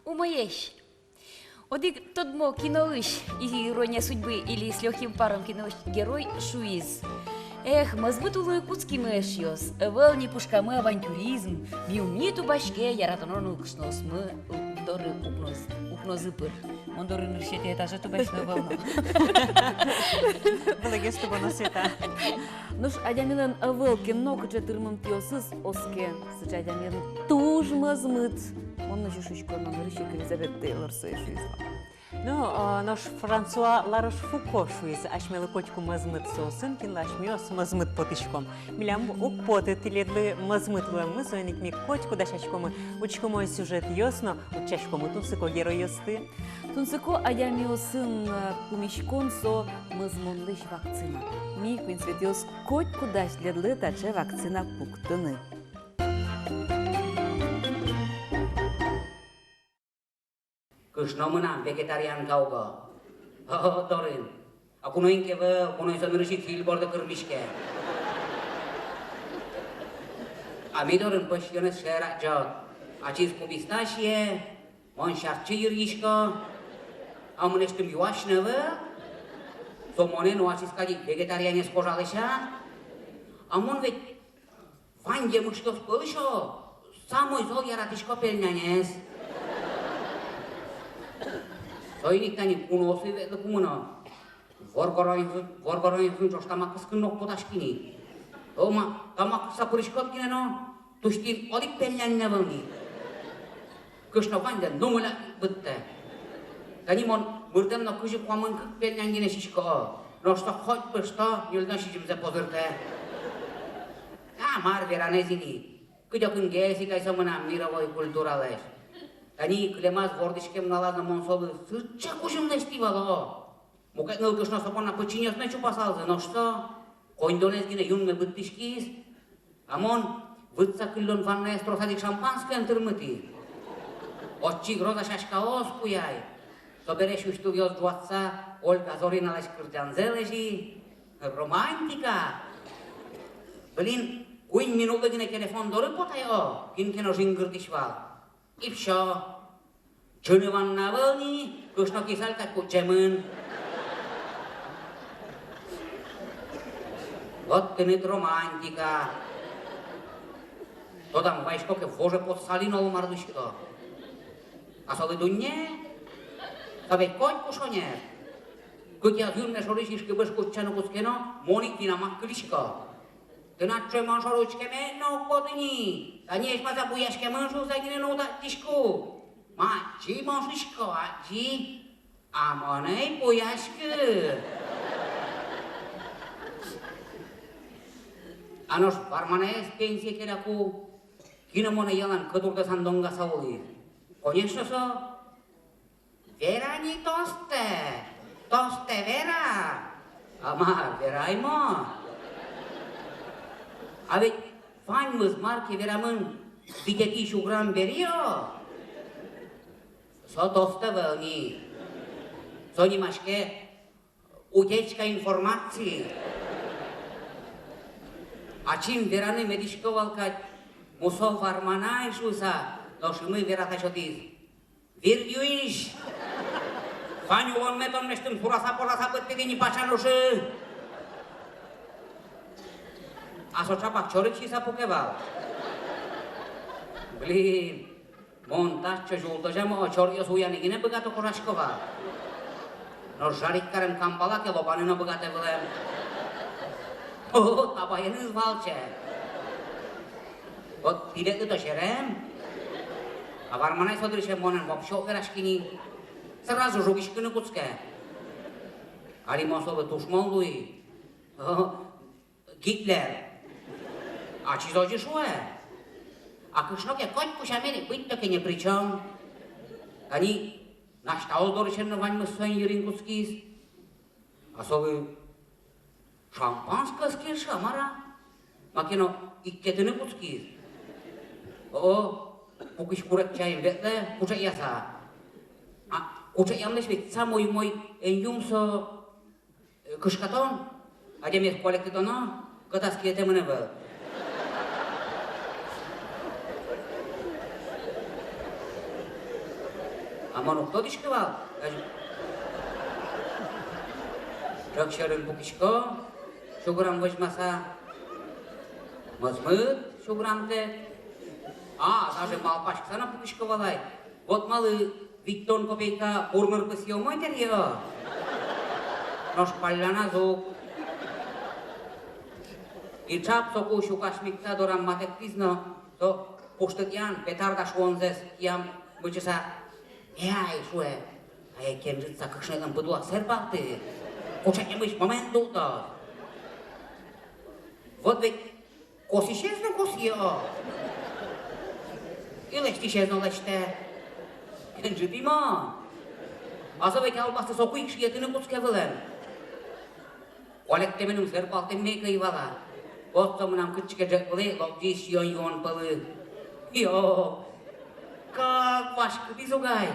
Умоешь. Одик тот мо киноиш, и ирония судьбы или с легким паром киноиш герой Шуиз. Эх, мазбытулы куцки мэшьёс, вел не пушкамы авантюризм, биумиту башке, яратонорну кшнос мы, доры укнозыпыр. Он доры нырщете этаже тубашную волну. Благе, что бонусета. Нуш адямилен вел кино кычетырмым пиосыз оске, сыч адямилен туж мазмыт. Он нажу шучко на нырщик Елизавет Тейлор соешуизла. Ну, наш Франсуа Ларош Фуко шуиз, ашмелы котику мазмыт сосын, кин лашмиос мазмыт потышком. Милям ук поты тиледлы мазмыт луэмы, зоеник ми котику дашачкомы, учкомой сюжет ёсно, учачкомы тунсыко герой ёсты. Тунсыко адямиосын кумишкон со мазмонлыш вакцина. Ми куинсветиос котику дашледлы таче вакцина пуктыны. Kışnomına vegetarian kavga. Dorin. Akunoyin keve, akunoyin sanırışı filborda kırmışke. Ami dorin pășione şeraca. Aciz cu pistașie, mon șarce yirgișca, amâneștim ioașnăvă, somone nu aciz cadi vegetariane spojaleșa, amun ve vange mâștos pălșo, samoi zol iaratișco pelneanes. Soinik tani kunosu ve kumuna. Vorgoroin sunt oștama căscân noc potașchini. Oma, tama sapurișcot kine no, tu știi olik pelnean nevălni. Câșnovan de numele bătte. Tani mon mârdem no câși cu amân cât pelnean gine șișcă. Noșta hot pășta, el dă și jimze pozărte. Mar veranezini. Cât o când ghesi ca să mâna mira voi culturaleș. Tani clemaz vordișchem nalază monsolă, ce cușim de știvalo. Mucat năl câșno să până pe cine ne ciupa salză, noșta. Coindonez gine iun me băttișchis. Amon, vâța câllon vanna estrosatic șampanskă întârmăti. Oci groza șașca os cu iai. Sobereșu știu eu joața, Olga Zorina la șcârteanzeleji. Romantica. Blin, cuin minută gine telefon doră potai o, kin keno jingârdișval. Ipșo, cine van navălni, câșno chisal ca cu cemân. Вот тынет романтика. То там вайшко ке воже под салинову мардушко. А соли дунне? Та ведь коть кушоне. Кытя зюрне шоришишке беш куччану кускено, моник дина маккылишко. Ты на чой маншоручке менно подыни. А не ешь маза буяшке маншу загине ноута тишку. Мачи маншишко, ачи. А моней буяшке. Anos barmanez pensie que era cu kina mona yalan kadur da sandonga sauli. Конечно со Вера не tosте Вера. Ама Вераймо. А ведь фань мы с марки Верамын видяки шуграм берио. Со tosте велни. Со немашке утечка информации. Acim verane medișcoval ca musov varmanai șusa, no și mâi verata șotiz. Virgiuiș! Faniu on metom neștim surasa porasa bătte dini pașanu și... Asoceapac ciorici s-a pucheval. Blin, montaș ce jultăja mă ciorios uiani gine băgat-o corașcoval. No jaric care-mi campala că lopane n-o băgate vălem. Oh, apa ini valce. Oh, tidak itu serem. Avar mana itu dari semonan bab show keraskini. Serazu jogish kena kutske. Ali masuk betushman lui. Hitler. A ce zoge șoe? A câșnog e coi cu șameni, uite că ne pricăm. Ani, naștaul dori să nu vani măsoi irin kutskis. Asovi Шампанское скирша, мара. Макино, иккетini куцкиз. О, пукиш курак чайым ветле, куча яса. А куча ямлеш ведь самой мой энюмсо кышкатон, адемес колектидоно, катаскиете мене бел. А ману кто дишкивал? Ракшарын пукишко, шуграм возьмаса. Мазмыт шуграмте. А, даже малпашка sana пукишковалай. Вот малы Виктон копейка урмыр пысьёмой терьё. Нож палляна зук. И чап соку шукашмикта дорам матек пизно, то пуштык-ян петардаш вонзес ям бычыса. Яй, шуэ. А я кенжитса кышнелым пыдуа серпалты. Кучакемыш момент дулта. Вот ведь кос исчезну косьё. И лечти исчезну лечте. Кенжит има. А за ведь албасты соку икшиетыны кускевылен. Колектеминum серпалтым мейкай вала. Вот там нам кычке джеклы, локдиш йон пылы. Йо, как вашка бизугай.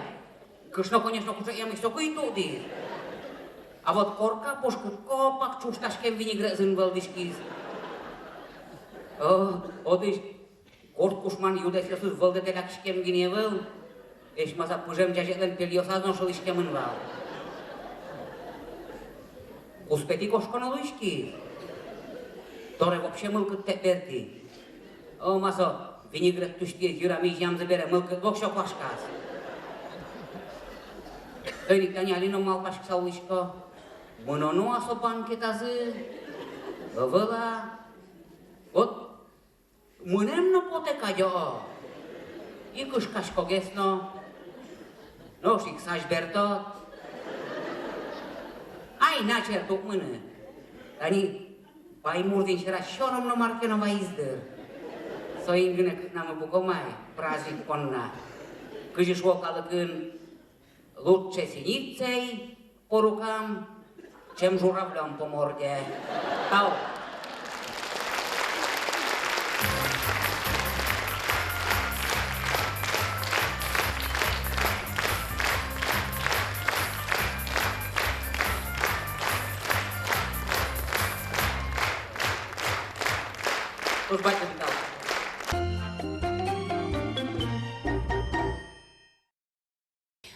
Кышно, конечно, кучакемыш соку и туди. А вот корка пушка копак чушташкем винегрезин валдишкиз. Одиш, корт кушман юдес ясус валдетелакшкем гиневел, эшмаса пужем жажетлен пельосазно шылышкемын вал. Успети кошкона луишки. Торе вообще мылкыт теперти. О, масо, винегрет тушки юрами ям забере, мылкыт вокшо пашкас. Тойник танялино мал пашкса луишко. Монону асопан кетазы, вывела. Вот, мунемно потека йо. И кышкашко гесно. Ношик сажберто. Ай, начертук мыны. Они паймурдин шера шором на маркено ваиздыр. Соингыны намы букомай, праздник понна. Кыжиш вокалыкын лучше синицей по рукам, чем журавлем по морде. Тау. Уж батя дал.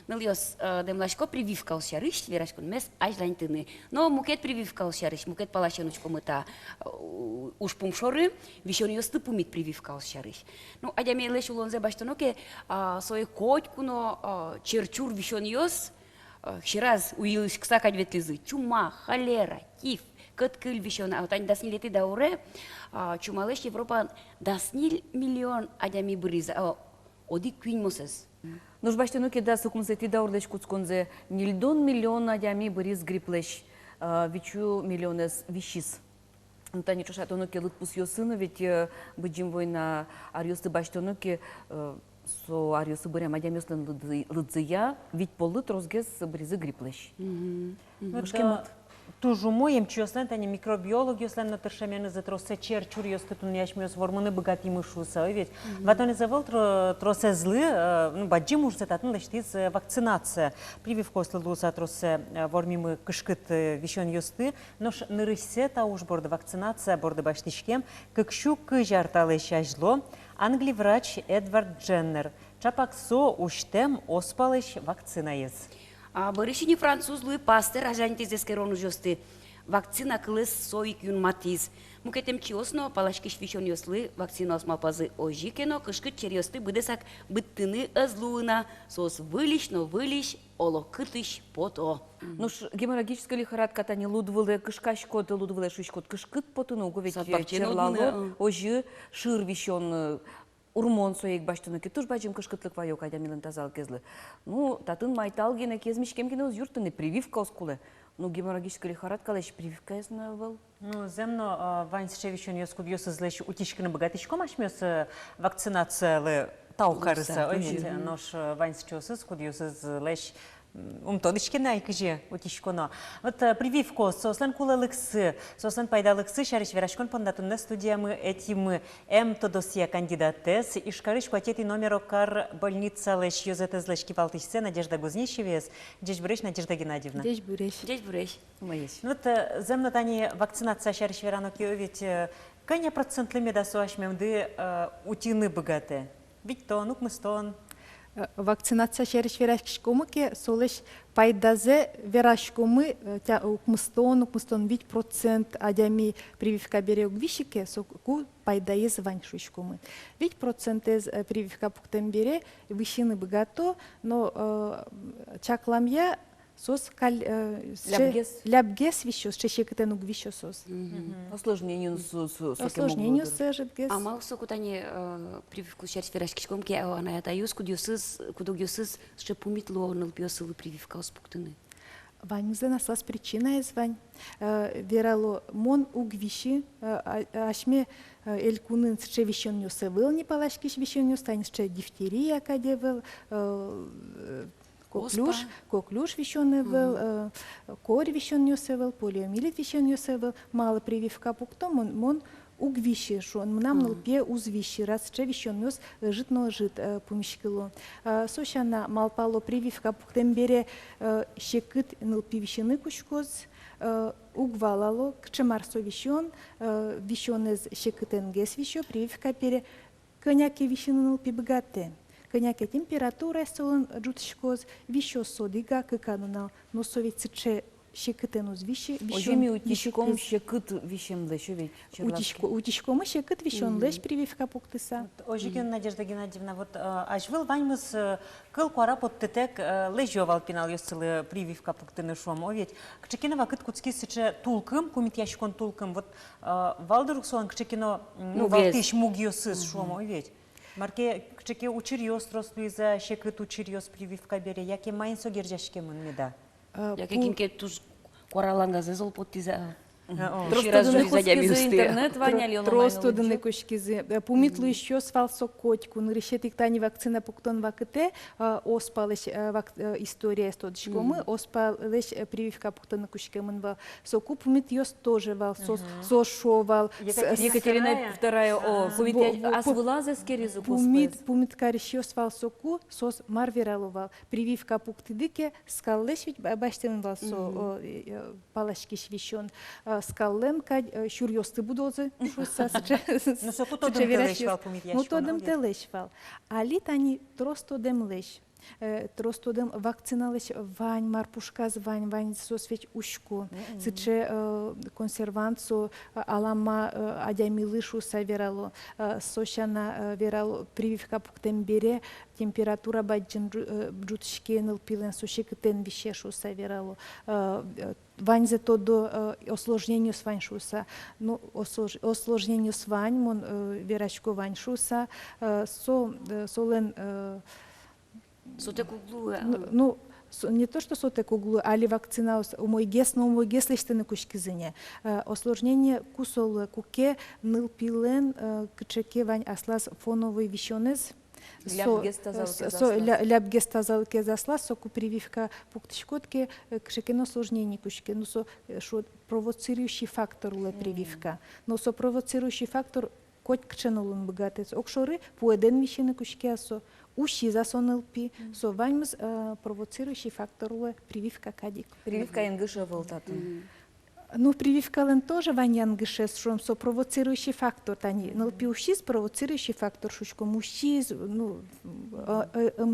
Ныльос демлашко прививкал шарыш, верашкун мес ажлантыны. Но мукет прививкал шарыш, мукет палащеночку мыта уж пумшоры, вишон ёсты пумит прививкал шарыш. Ну, адями леш улонзе баштоноке, свой котку, но черчур вишон ёс, хираз уилыш ксакать ветлизы, чума, холера, тиф, кыткыль вишон, а вот они даснили ты дауре, чумалеш Европа даснил миллион адями бриза, оди квин мосес. Нуж баштануке да сукумсети да урдеш куцкунзе нильдон миллион адями бриз гриплеш, вичу миллионес вишис. Та ничего шатонуке лытпус ёсыны, ведь быджим война арьёсты баштануке со арьёсы бырям адями ёслен лыдзыя, ведь полыт розгез бризы гриплеш. Тужу моем чёслен тани микробиолог ёслен на тыршамены за тросе черчур ёскытун яшмёс вормыны богатый мышуса, ведь ватоне завел тросе злы, ну баджим уж зататын лештиз вакцинация. Прививка ослылуса тросе вормимы кышкыт вещон ёсты, нош нырысе та уж борда вакцинация борда баштишкем, кыкшу кыжарталы шажло, Англи врач Эдвард Дженнер. Чапаксо уштем оспалыш вакцинаез. А барышини французлы пастер ажантиз эскерону жосты. Вакцина кылыс соик юн матиз. Мукетем чиосно палашкиш вишон ёслы вакцина осмалпазы ожикено кышкыт черёсты быдесак быттыны ызлуына сос вылиш оло кытыш пото. Нуш геморрагическая лихорадка тани лудвылы кышкашкот лудвылы шишкот кышкыт потыну ведь черлало ожи шир вишон урмон соек баштыны кетуш бачым кышкытлык вайок айдамилын тазал кезлы. Ну, татын майтал гене кезмишкем гене уз юртыны прививка оскулы. Ну, геморрагическая лихорадка лишь прививка ясна был. Ну, земно Вань Шевичон ёскуд ёсы злэш утишкины богатышком ашмёс вакцинация лы таухарыса. Нож Вань Шевичон скуд ёсы злэш Умтодышкина айкыжы утишконо. Вот прививку сослен кулалыксы, сослен пайдалыксы шарыш верашкон пондатунна студиямы этимы М-тодосия кандидатес и шкарыш кватети номер окар больница лэш юзетез лэш кипалтышсе Надежда Гузнищевес. Дежь буреш Надежда Геннадьевна. Дежь буреш. Дежь буреш. Вот земно тани вакцинация шарыш веранок ведь каня процентлы медасу ашмемды утины богаты. Ведь то, ну мы стон. вакцинация шериш верашкомы ке солеш пайдазе верашкомы укмыстон 5% адями прививка бере угвишике соку пайдаез ваньшушкомы. 5% прививка пуктем бере вишины богато, но чакламья сос лябгес вещос, чешекетен угвищо сос. Осложнению Осложнению сажет гес. А мал сокутани прививку шерсть верашкишком ке она это юс кудюсыз ще помитло налпиосылы прививка успуктыны. Вань за наслас причина из вань. Верало мон угвиши, ашме элькунын сче вещен юсевыл не палашкиш вещен юстань сче дифтерия кадевыл, коклюш вещенный был, корь вещенный юсевыл, полиомиелит вещенный юсевыл, мало прививка пуктом, мон угвиши, что он нам налпе узвиши, раз че вещен юс житно жит помещкило. Сошана малпало прививка пуктем бере щекыт налпи вещены кушкоз, угвалало, кчемарсо вещен, вещен из щекытенгес вещё, прививка пере коняки вещены налпи богате. Коняки температура солон джутшкоз, вещё содига, какануна, но совет сыче щекытен узвиши, Ожеми утишком щекыт вещем лещу ведь. Утишком щекыт вещен лещ прививка пуктыса. Ожиген Надежда Геннадьевна, вот ажвыл ваньмыз кыл куара подтетек лежевал пинал ёсцылы прививка пуктыны шом, ведь кчекина вакыт куцки сыче тулкым, кумит ящикон тулкым, вот валдырук солон кчекино валтыш муг ёсыз шом, ведь. Марке кчеке учирьёс рослуиза щекыт учирьёс прививка бере, яке майнсо гержашке мын меда. Я каким-ке туж кораланга зазол подтиза. Тростодыны кушкизы интернет ваняли. Тростодыны кушкизы. Пумитлу еще свалсо котику. Решетик тани вакцина пуктон вакыте. Оспалыш история стодышкомы. Оспалыш прививка пуктон кушкемын вал. Соку пумит ёс тоже вал. Сошо вал. Екатерина II. Аз вылазы скеризу пуспыз. Пумит кариш ёс вал соку. Сос марвераловал. Прививка пуктыдыке. Скаллеш ведь баштен вал со палашкиш вещен. Скаллем кад шурьосты будозы шуса Ну соку тодым телешвал помит ящикон. Ну тодым телешвал. Али тани тростодем леш. Тростодем вакциналеш вань марпушказ вань сосвеч ушку. Сыче консерванцо алама адямилы шуса верало. Сошана верало прививка пуктем бере. Температура баджин джутшке нылпилен сушекетен вище шуса верало. Вань за то до осложнению с вань шуса. Ну, осложнению с вань, мон верачко вань шуса, солен... Сотек углу. Ну, не то, что сотек углу, али вакцина, умой гес лишь на кушкизыне. Осложнение кусол куке нылпилен кчеке вань аслас фоновый вещенез. Лябгес тазалке заслас, соку прививка пуктышкотке кшекено осложнение кушке. Ну, шо провоцирующий фактор ула прививка. Но со провоцирующий фактор кот кченулун богатец. Окшоры поеден вещены кушке асо. Уши засонылпи, со ваймыз провоцирующий фактор ула прививка кадик. Прививка ингыша волтатын. Ну, прививка лен тоже ванян гешес, что со провоцирующий фактор, тани, нылпи ушиз провоцирующий фактор, шучко мушиз, ну,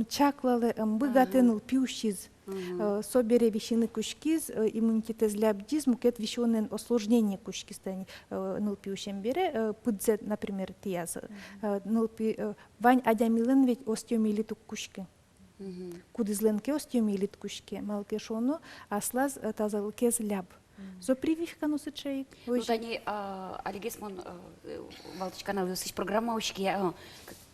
чаклале, богатый нылпи ушиз. Собере вещины кушкиз, иммунитет злябдиз, мукет вещенен осложнение кушкиз, тани, нылпи ушем бере, пыдзе, например, тияз, нылпи, вань адямилен ведь остеомиелит кушки. Кудызленке остеомиелит кушки, малке шоно, аслаз тазалке зляб. Со прививка носит чайк. Ну, тани алигесмон валтыч канал юсыч программа ушки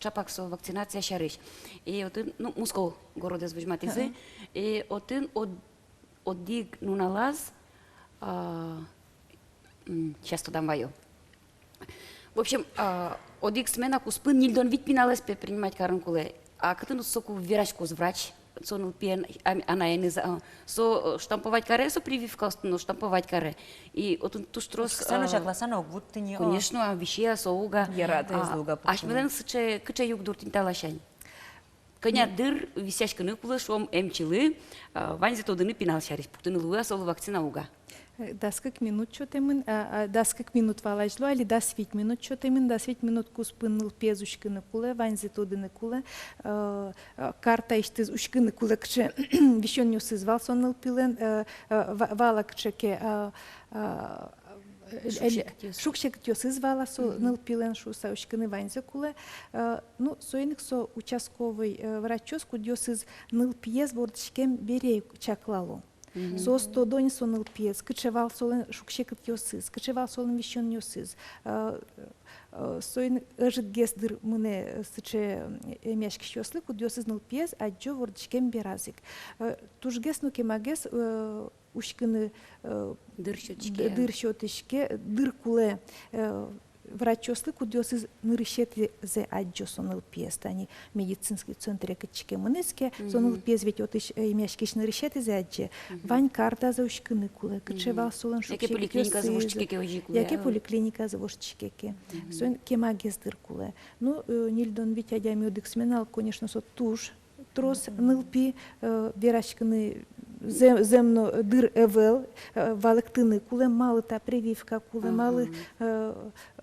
чапак со вакцинация шарыш. И вот ну Москва города звучматизы. И отын одиг нуналаз сейчас туда ваю. В общем, одиг смена куспын нильдон вид пиналес принимать каранкуле. А катыну соку вирачку врач. Сонул пен анаениза со штамповать каре со прививка но штамповать каре и вот он туштрос Сано жагласано вот ты не конечно вещи соуга Ярата из луга ашмелен сыче кыча юг дуртин талашань коня дыр висяшканы кулышом эмчилы ванзе тодыны пинал шариш пуктыны луга сол вакцина уга Даскак минут чотемин, даскак минут валажло, али дасвит минут чотемин, дасвит минут куспыныл пез ушкыны куле, ванзе тодыны куле, карта иштез ушкыны куле кче вишон нюсыз валсоныл пилен, вала кчеке шукшек тёсыз вала ныл пилен шуса ушкыны ванзе куле, ну соиник со участковый врачос кудёсыз ныл пьез вордышкем берей чаклалу. Сос тодони соныл пьез, кычевал солен шукшек тёсыз, кычевал солен вишон нюсыз. Соин ыжыт гездыр мыне сыче эмяшки шёслы кудёсыз ныл пьез, аджо вордышкем беразик. Тужгес ну кемагес ушкыны дыр шотышке, дыр куле врачослы кудёсыз нырышет зе аджо соныл пьез. Тани медицинский центре кычке мынеске, соныл пьез ведь отыш эмяшкиш нырышет зе аджо. Вань карта за ушкыны куле, кычевал солен шукшек Яке поликлиника за воштчикеке ожи куле. Яке поликлиника за воштчикеке. Соин кемагес дыр куле. Ну, нильдон ведь адями одексменал, конечно, со туш, трос нылпи верашкыны земно дыр эвел, валектыны куле, малы та прививка куле, малы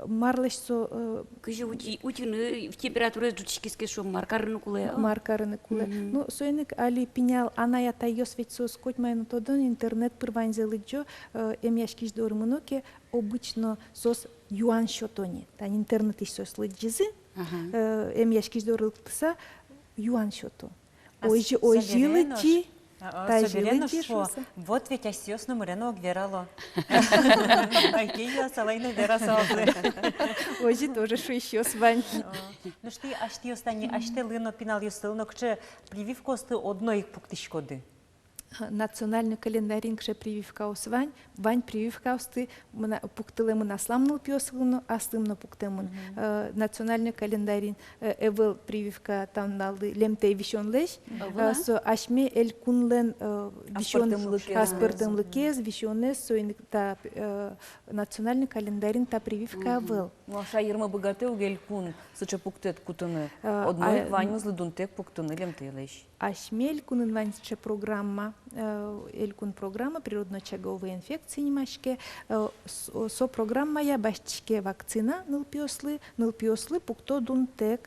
марлеш со Кыжы утины в температуре жучкиске шум маркарыны куле. маркарыны куле. Ну, соиник али пинял аная тайос ведь со скоть майну тодон интернет пырванзелы джо эмяшкиш дормыноке обычно сос юан счетони. Тань интернет иш сос лыджизы, эмяшкиш дорлыктыса юан счету. Ойжилы чи, Соберено, что вот ведь осёс на морено гверало. Айкея салайна верасалзы. ойжи тоже шо еще с вань. Ну что аж ти остани, аж те лино пинал юстылно, кче прививкосты одной пуктишкоды. Национальный календарин кше прививка освань, вань прививка осты пуктылы мы насламнул пьосылно, астымно пуктемын. Национальный календарин эвел прививка там налды лемтей вишон леш, со ашме эль кунлен вишон аспертым лыкез, вишонес, соиник та национальный календарин та прививка эвел. Ну, аша йырма богател гелькун, сыча пуктет кутыны. Одной ваньмызлы дунтек пуктыны лемтейлеш. Ашмель кунын ваньче программа, элькун программа природно-очаговые инфекции немашке, со программа я башчике вакцина нылпиослы пукто дунтек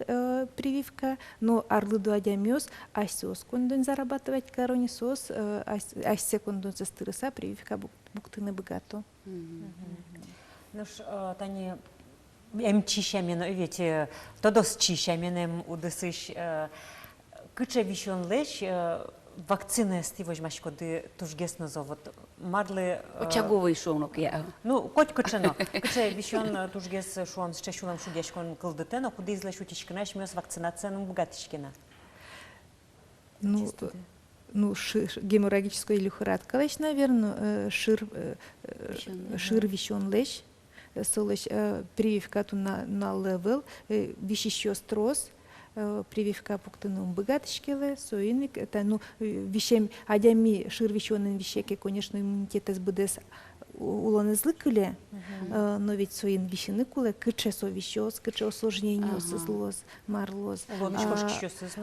прививка, но арлы дуадямёс, асёс кондон зарабатывать коронисос, асе кондон застырыса прививка буктыны богато. Ну ж, Тани, чищамен, ведь тодос чищаменем удысыш, кыче вишон леш, вакцины стивож машкоды тужгесно зовут. Марлы... Очаговый шонок я. Ну, коть кычено. Кыче вишон тужгес шон с чешулам шудешкон кылдытено, куда излеш утишкинаш мёс вакцинацияным богатишкина. Ну, геморрагическая лихорадка леш, наверное, шир вишон леш, солеш прививка на левел, вишищё строс, прививка пуктыным богатышкеле, соиник, это, ну, вишем, адями шир вишонын вишеке, конечно, иммунитет СБДС уланызлы кыле, но ведь соин вишины куле, кыче со вишёс, кыче осложнение сызлоз, марлоз.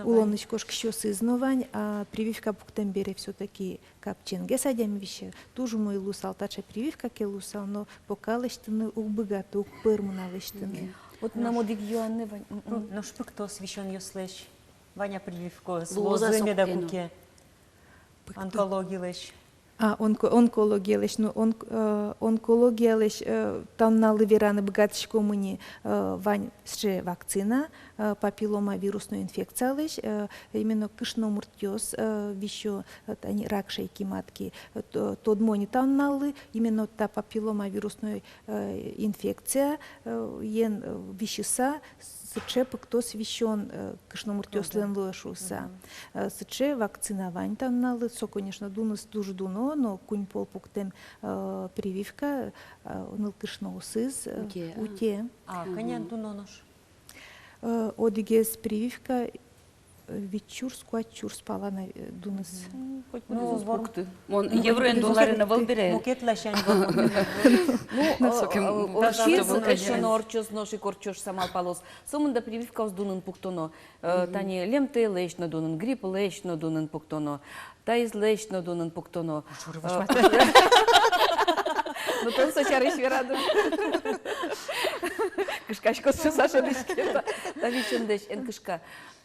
Улоныч кошки еще сызновань, а прививка пуктем бере все-таки капченге садями вище. Тужу мой лусал, тача прививка ке лусал, но пока лештыны убыгаты, упырмына лештыны. Вот нам одик юанны вань. Ну что кто священ ёслеш? Ваня прививку с Лоза лозами да сокпено. буке. Онкология леш. Онкология леш, ну онкология леш, там на ливераны богатышко мыни вань сже вакцина, папиллома вирусная инфекция леш, именно кышномуртёс, вищо рак шейки матки, тодмони там налы, именно та папиллома вирусная инфекция, ен вищеса, сыче кто священ кышномуртёслен лошуса. Сыче вакциновань там налы, со, конечно, дуныс дуже дуно, но кунь пол пуктем прививка, ныл кышноусыз, уте. А, коня дунонош. Одигес прививка, вечур скуачур спала на дуныс. Ну, пукты. Он евроен доллары на волбере. Мукет лешань. Орчиз, еще орчоз, ноши корчош самал палос. Сомында прививка с дунын пуктоно. Тани лемте леш на дунын, грипп леш на дунын пуктоно. Тайз леш на дунын пуктоно. Ну, то сочарыш вераду. Кышкашко Саша дышкета. Да вишен деш, эн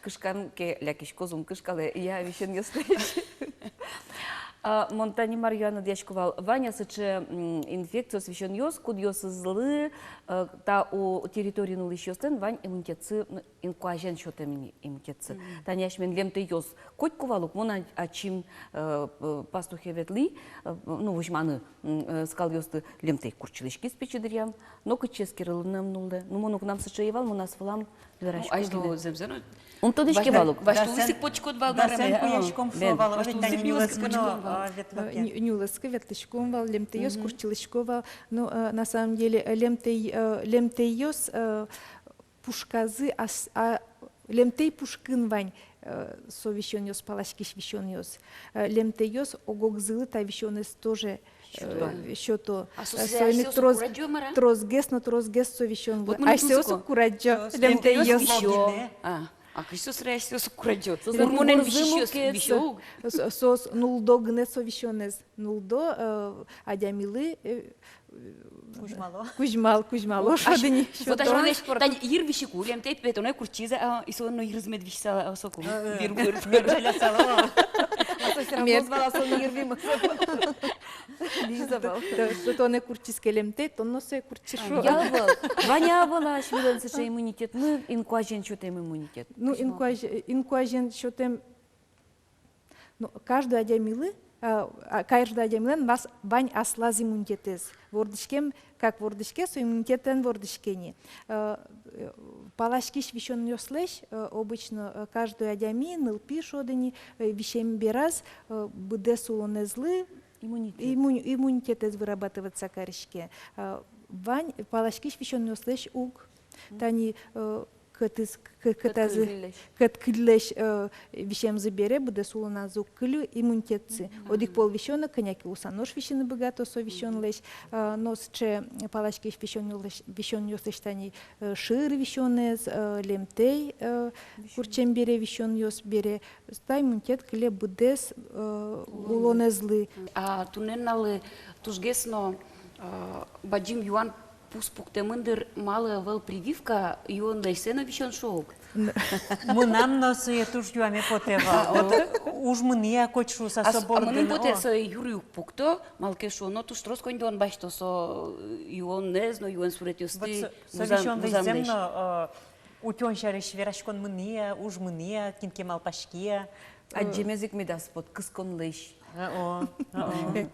кышкан ке лякиш козум кышкале, я вишен яслеш. Монтани Марьяна дешкувал. Ваня сыче инфекцию освещен йос, куд йос злы, та у территории нулы щостен, вань иммунитетцы, инкуажен щотем иммунитетцы. Таняш мен лемте йос. Коть кувалук, мона ачим пастухе ветли, ну, вышманы скал йосты лемте курчилышки спечедырям, но кычес кирылыным нулды. Ну, монук нам сыче евал, монас фалам верашко. Ажду земзену. Он то дешке валук. Вашту лысик почкот вал Да, сен бараме. куяшком шовал, ведь они не лыскано ветлоке. Нюлыска, вертышком, лемтейос, курчилышкова. Ну, на самом деле, лемтейос, пушказы, лемтей пушкын вань, совещенёс, палашкиш вещенёс. Лемтейос, огогзылы, та вещенёс тоже. Щото. Асоциация с кураджомара? Трозгес, но трозгес совещен. Вот мы Айсеос музыку. кураджо. Лемтейос Лемтейос. вищо. А Христос реалистиос кураджо. Урмонен вищо. Сос нулдо гне совещенес. Нулдо адямилы. Кузьмало. Шадыни. Вот аж он тань ир вишику, лемтей петоне курчиза, и сон ирзмед вишса соку. Мержеля сало. Назвала сон ирвим. Лиза был. То не курчиске лемтей, то носе курчишо. Я был. Ваня была, швиден сыче иммунитет. Мы инкуажен щотем иммунитет. Ну, инкуажен щотем. Ну, каждый адямилы, нас бань аслаз иммунитетез. Вордышкем, как вордышке, со иммунитетен вордышкени. Палашкиш вещен йослеш, обычно каждый адями, нылпи шодыни, вещем бераз, буде сулонезлы, иммунитетез вырабатывается карышке. Вань, палашкиш вещен йослеш уг, тани Кыткылеш вещем забере, буде сулона зуккылю иммунитетцы. Одик пол вещена, коняки усанош вещены богато со вещенлеш, нос че палачки вещен йослеш тани шир вещенез, лемтей курчем бере вещен йос бере, ста иммунитет кле будес улонезлы. А туненалы тужгесно баджим юан пуспукте мындыр малы вел прививка, и он лейсена вещен шоук. Мунам носує туж юаме потева. Уж мыния кочшу со собой. А мынын поте со юрюк пукто, малке шо, но туш трос кондон башто со юон незно, юон суретюсты. Совещен веземно утен шареш верашкон мыния, уж мыния, кинке малпашкия. Аджемезик медас под кыскон лейш.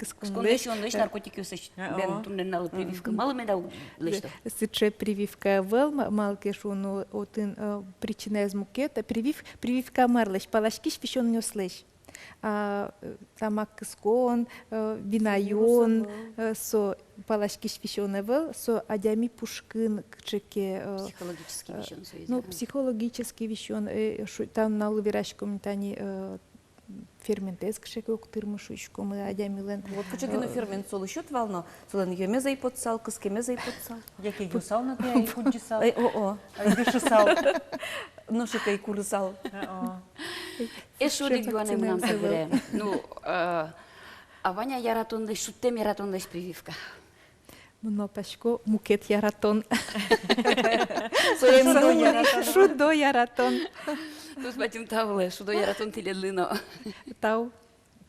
Сконлеш он леш наркотики усеч. Бен туненалы прививка. Мало меда лешто. Сыче прививка вел, малке шо, но отын причина из мукета. Прививка марлеш, палашкиш вещен йослеш. Тамак кыскон, винайон, со палашкиш вещен вел, со адями пушкын кчеке. Психологический вещен союз. Ну, психологический вещен, там на луверашком тани ферментез кшеке октырмышу ишком адямилен. Вот кучагину фермент солы счет вално, солен еме зай подсал, кыскеме зай подсал. Яке юсал на те, и куджисал. О-о. Дышисал. Ношика и курсал. Эшо де гуане нам забере. Ну, а Ваня яратон леш, шуттем яратон леш прививка. Но пашко мукет яратон. Шудо яратон. Тус батим тавле, шудо яратон тиледлино. Тау.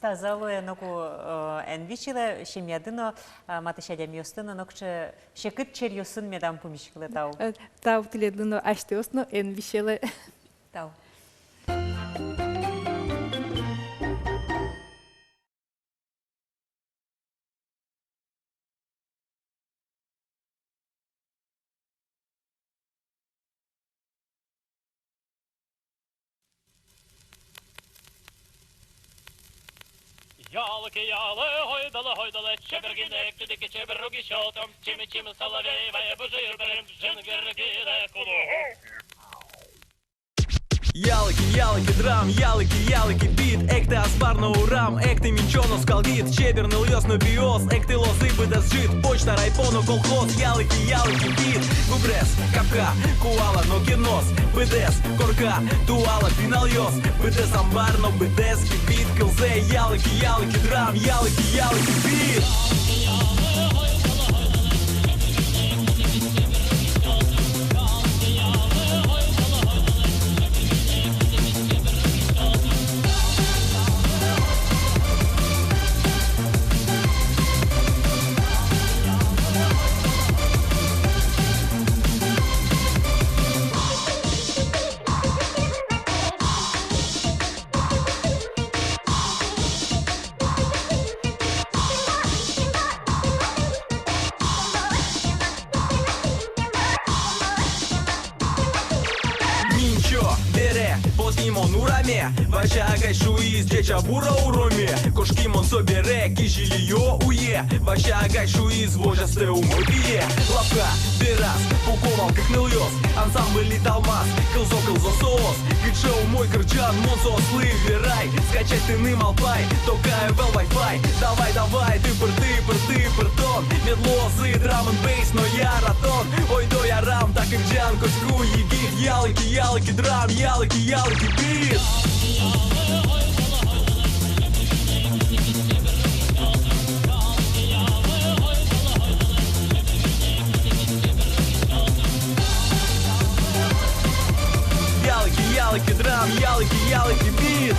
Та залуя ноку энвичиле шемьядыно матышадям йостыно нокче шекыт чер йосын медам пумишкиле тау. Тау тиледлино аштеосно эн вишеле. Тау. Ялки-ялы, гойдалы, чебергинек, тудики чеберруги щотом, чими-чими соловейвая, бужир берем, жингер-гире, кулу. Ялыки драм, ялыки бит, ek te asparno урам, ek te minčono skaldyt, čebernil jos nubijos, ek te lozai bădas žit, почта райпоно колхоз, ялыки бит, gubres, kapka, kuala no kinos, bădes, korka, tuala final jos, bădes ambarno, bădes, kibit, kilze, ялыки драм, ялыки бит. Вачагай шуиз, деча бура уроме. Кошки мон собере, кижилье уе. Вачагай шуиз, вожасте умобие. Лапка, берас, пуковал как ныльёс. Ансамбль литалмаз, кылзо соос. Гитшоу мой кырчан, монсо слыви рай. Скачать ты ным алпай, токай вел вай-фай. Давай, ты пыртон. Медлосы, драм н бейс, но я ратон. Ой, до я рам, так и джан, кочку, егит. Ялыки, драм, ялыки, бит. Ялыки, драм, ялыки, бит.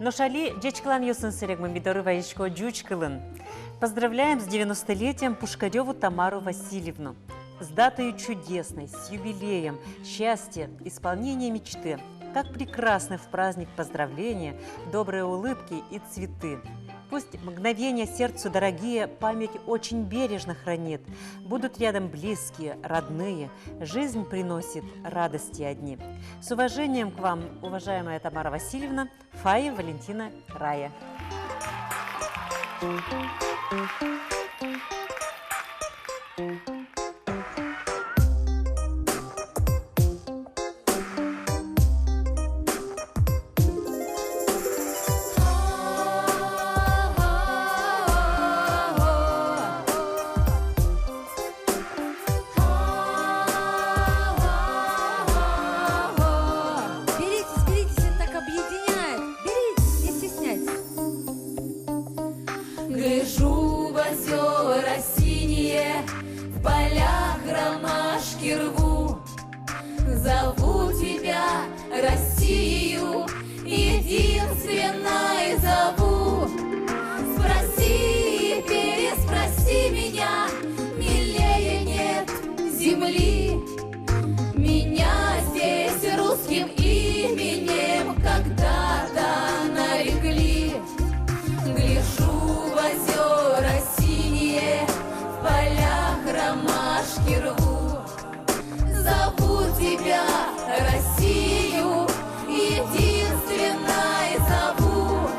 Но шали дечклан юсын серегмы мидоры ваечко джучкылын. Поздравляем с 90-летием Пушкареву Тамару Васильевну. С датой чудесной, с юбилеем, счастья, исполнения мечты. Как прекрасны в праздник поздравления, добрые улыбки и цветы. Пусть мгновения сердцу дорогие память очень бережно хранит. Будут рядом близкие, родные. Жизнь приносит радости одни. С уважением к вам, уважаемая Тамара Васильевна, Фая, Валентина, Рая. Гляжу в озера синие, в полях ромашки рву. Зову тебя, Россию, единственной зову. Спроси и переспроси меня, милее нет земли. Меня здесь русским именем когда-то нарекли. Гляжу в озера синие, в полях ромашки рву. Зову тебя, Россию, единственной зову.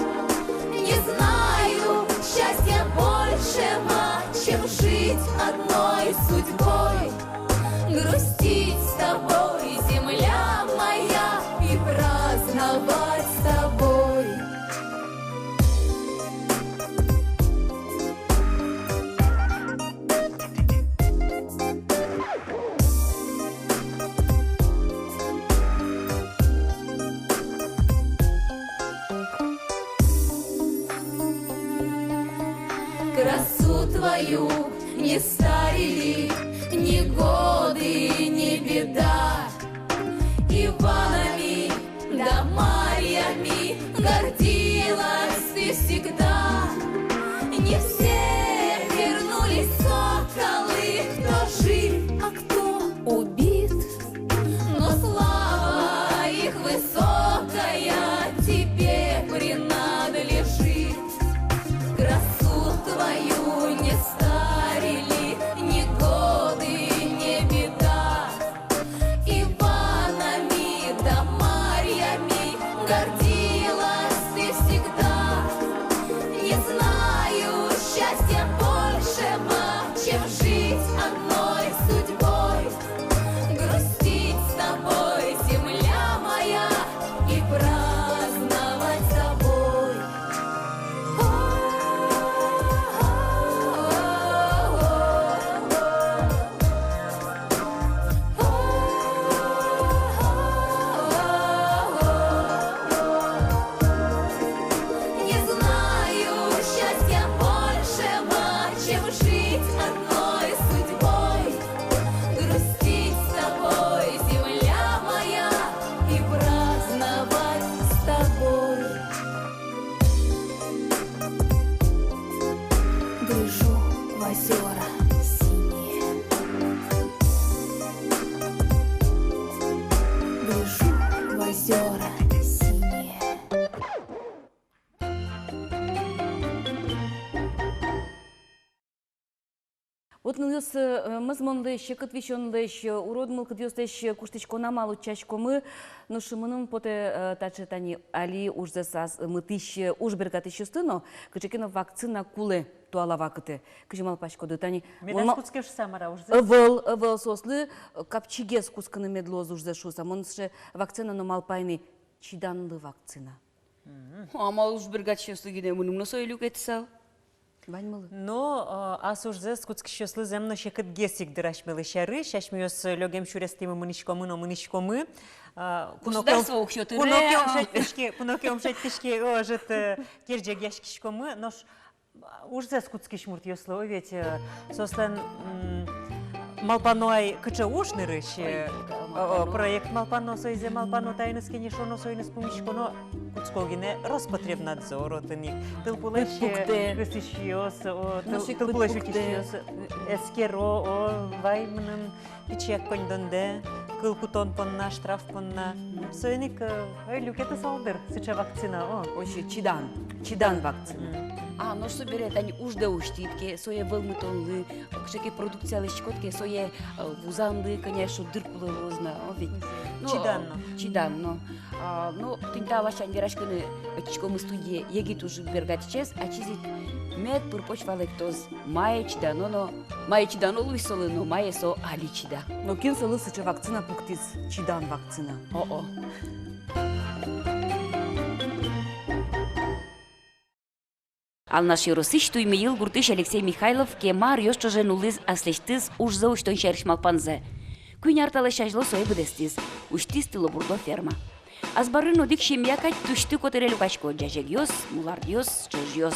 твою не старили ни годы, ни беда. Иванами да Марьями гордилась ты всегда. Не все вернулись соколы, кто жив, а кто убит. Но слава их высокая тебе принадлежит. Красу твою не старили ни годы, ни беда. Иванами да Марьями гордилась ты всегда. Не знаю счастья большего, чем жить одной судьбой. Грустить с тобой, земля моя, и праздновать с тобой. Не знаю счастья большего, чем жить одной судьбой. Грустить с тобой, земля моя, и праздновать с тобой. Гляжу в озера синие, гляжу в озера синие. Вот нылыс мазмонлыш, кытвищонлыш, уродмыл кыдёстыш куштычко намалу чачкомы, но шимыным поте тачетани али ужзасас мытыш ужбергатыш стыно, кычекено вакцина куле туала вакыты. Кыжымал пачко дытани. Медас куцкеш самара уже. Выл сослы капчигес кусканы медлоз ужзашу, самонше вакцина номал пайны чиданлы вакцина. Ама ужбергатыш стыгине мыным носойлюк етсал. Баньмылы. Но асужзе скутскишослы земно шекет гесик дырашмелы шары, шашмиос лёгем шурестимы мынышкомы, но мынышкомы. Государство ухшёты. Кунокем шеттишки ожит кержек яшкишкомы, но ужзе скутскиш муртьослы, ведь сослен Малпаной кыча ушны рыщи, проект Малпано соизе Малпано тайны скинешоно соинес помещконо куцкогине Роспотребнадзор отыник. Тылпулэщи рысыщиос, тылпулэщи кишиос, эскеро, ваймным пичек коньдонде, кылкутон понна, штраф понна. Соиник люкета салдыр, сыча вакцина, Оши чидан вакцина. А, ну что берет, они ужда уштитки, соя вылмытонлы, кшеки продукция лещкотки, соя вузанлы, конечно, дырпулы лозна, ведь. Чиданно. Ну, тинта вашан верашканы очкомы студии егит уже бергатчес, а чизит мед пурпоч валектоз, мае чидано, но мае чидано луисолы, но мае со али чида. Но кинсалы сыча вакцина пуктис чидан вакцина. О-о. Ал наш юросыч туймеил гуртыш Алексей Михайлов кемар ёшчо женулыз аслештыз ужза уштон шершмал панзе. Күн арталы шажло сой бедестиз, уштиз тыло бурдо ферма. Азбарын одик шемьякать тушты котерелю качко, джажегьёс, мулардьёс, чожьёс.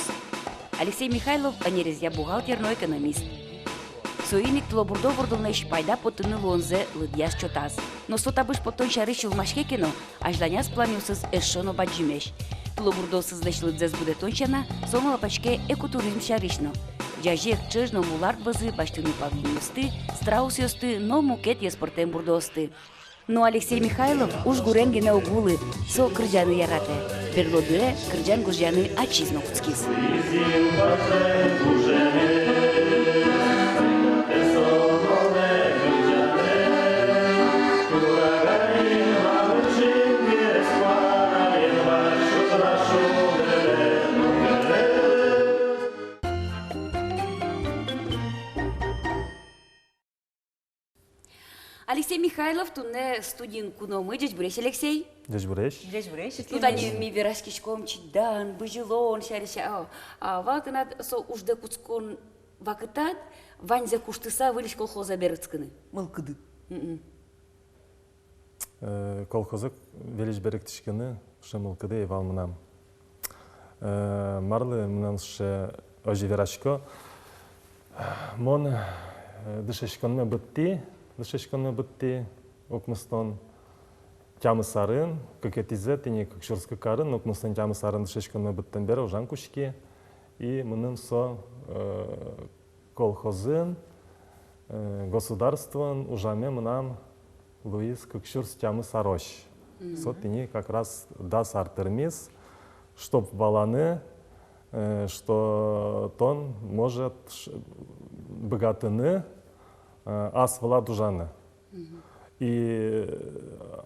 Алексей Михайлов анерезя бухгалтер, но экономист. Соиник тыло бурдо вурдылныш пайда потыны лонзе лыдьяс чотаз. Но сотабыш потон шарышыл машкекино, ажданяс пламиусыз эшоно баджимеш. Тыло сызлешлы дзез буде тончана, сомала пачке экотуризм шаришно. Джажек чыжно мулард базы, баштыны павлинюсты, страусюсты, но мукет еспортен бурдосты. Но Алексей Михайлов уж гуренгене угулы, со кырджаны ярате. Берлодыре кырджан гуржаны ачизно куцкиз. Алексей Михайлов, туне студин куномы, дядь Буреш Алексей. Дядь Буреш. Тут они ми верашкишком чидан, быжилон, шарища. А вакнат со ужда куцкон вакытат, ваньза куштыса вылиш колхоза берыцкыны. Мылкыды. Колхозы велиш беректишкіні шымылкыды евал мұнам. Марлы мұнан шы ожи верашко Мон дышешканме бытти, окмыстон тямы сарын, как этизе, тени как шурска карын, окмыстон тямы сарын дышешканме быттен бері ужан кушки, и мынын со колхозын, государствон ужаме мынам Луис Кыкшурс тямы сарощ. Со тени как раз дас артырмис, чтоб баланы, что тон может богатыны ас влад ужаны. И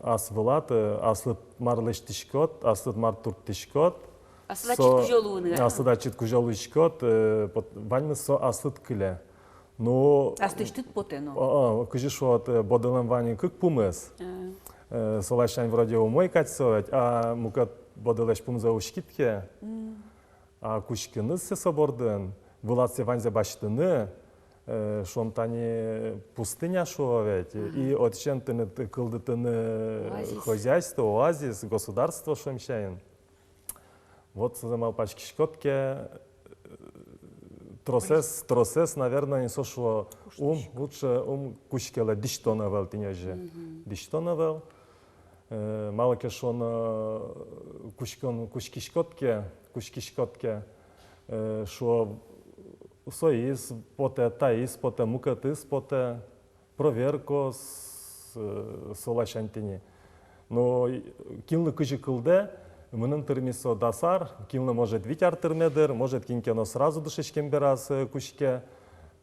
ас влад аслыт марлыш тишкот, аслыт мар турт тишкот. Асыда читкужолуыны. Асыда читкужолу ишкот, ваньмы со аслыт кыле. Но... Астыштыт потено. Кыжиш вот бодылым вани кык пумыс. Солашань вроде умой катсовать, а мукат бодылеш пумза ушкитке. А кушкины се собордын, вылатсе ванзе баштыны, шонтани пустыня шо ведь, и отчен тыны кылдытыны хозяйство, оазис, государство шомщаин. Вот замал пачки шкотке, тросес, наверное, не сошло лучше кушкела диштоновел тинеже. Диштоновел, мало кешон кушки шкотке, шо соис, поте таис, поте мукатис, поте проверко солашантини. Но килны кыжы кылде, мынын тырмисо дасар, килны может витяр тырмедер, может кинкено сразу дышешкен бераз кушке.